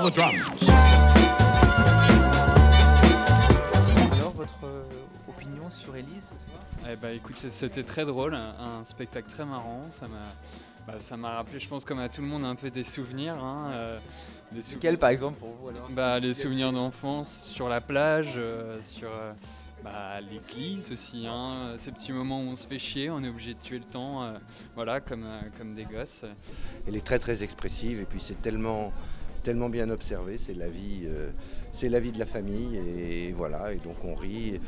the drums. Alors, votre opinion sur Élise ce soir? Eh bah, écoute, c'était très drôle, un spectacle très marrant. Ça m'a rappelé, je pense, comme à tout le monde, un peu des souvenirs. Quel par exemple pour vous alors? Les souvenirs d'enfance sur la plage, sur l'église aussi. Ces petits moments où on se fait chier, on est obligé de tuer le temps, voilà, comme des gosses. Elle est très très expressive et puis c'est tellement bien observé, c'est la vie de la famille et voilà, et donc on rit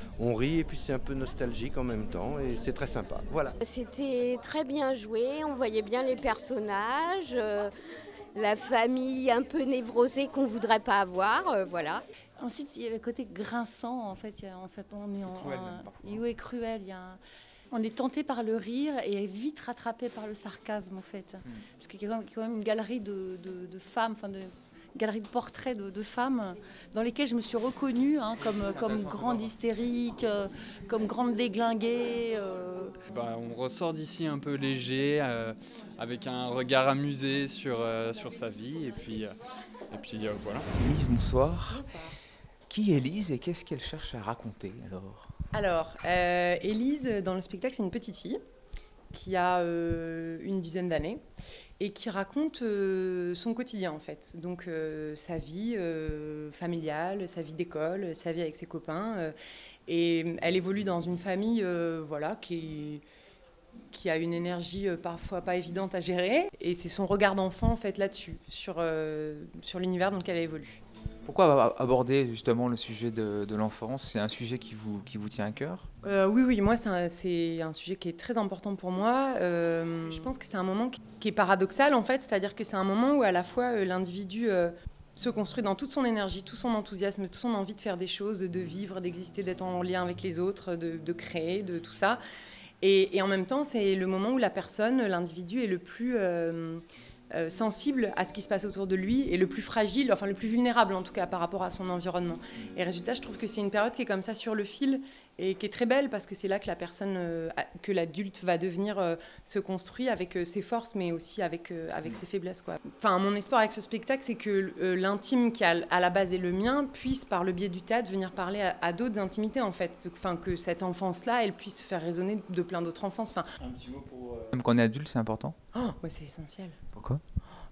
et puis c'est un peu nostalgique en même temps et c'est très sympa. Voilà. C'était très bien joué, on voyait bien les personnages, la famille un peu névrosée qu'on voudrait pas avoir, voilà. Ensuite, il y avait le côté grinçant, on est cruel. On est tenté par le rire et vite rattrapé par le sarcasme, en fait. Parce qu'il y a quand même une galerie de femmes, galerie de portraits de femmes dans lesquelles je me suis reconnue, comme grande hystérique, comme grande déglinguée. On ressort d'ici un peu léger, avec un regard amusé sur sa vie. Et puis voilà. Élise, bonsoir. Bonsoir. Qui est Élise et qu'est-ce qu'elle cherche à raconter alors? Élise, dans le spectacle, c'est une petite fille qui a une dizaine d'années et qui raconte son quotidien en fait. Donc sa vie familiale, sa vie d'école, sa vie avec ses copains. Et elle évolue dans une famille qui a une énergie parfois pas évidente à gérer. Et c'est son regard d'enfant en fait là-dessus, sur l'univers dans lequel elle évolue. Pourquoi aborder justement le sujet de l'enfance? C'est un sujet qui vous tient à cœur? Oui, moi c'est un sujet qui est très important pour moi. Je pense que c'est un moment qui est paradoxal en fait, c'est-à-dire que c'est un moment où à la fois l'individu se construit dans toute son énergie, tout son enthousiasme, toute son envie de faire des choses, de vivre, d'exister, d'être en lien avec les autres, de créer, de tout ça. Et en même temps, c'est le moment où la personne, l'individu est le plus sensible à ce qui se passe autour de lui et le plus fragile, enfin le plus vulnérable en tout cas par rapport à son environnement. Et résultat, je trouve que c'est une période qui est comme ça sur le fil et qui est très belle parce que c'est là que la personne, que l'adulte va devenir se construit avec ses forces mais aussi avec ses faiblesses, quoi. Enfin, mon espoir avec ce spectacle, c'est que l'intime qui à la base est le mien puisse par le biais du théâtre venir parler à d'autres intimités en fait. Enfin, que cette enfance-là, elle puisse se faire résonner de plein d'autres enfances. Enfin, un petit mot pour... Même quand on est adulte, c'est important? Ouais, c'est essentiel. Pourquoi?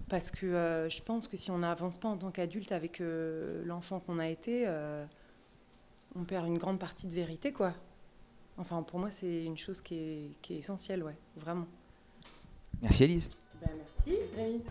Parce que je pense que si on n'avance pas en tant qu'adulte avec l'enfant qu'on a été, on perd une grande partie de vérité, quoi. Enfin, pour moi, c'est une chose qui est essentielle, ouais, vraiment. Merci Élise. Merci Rémi.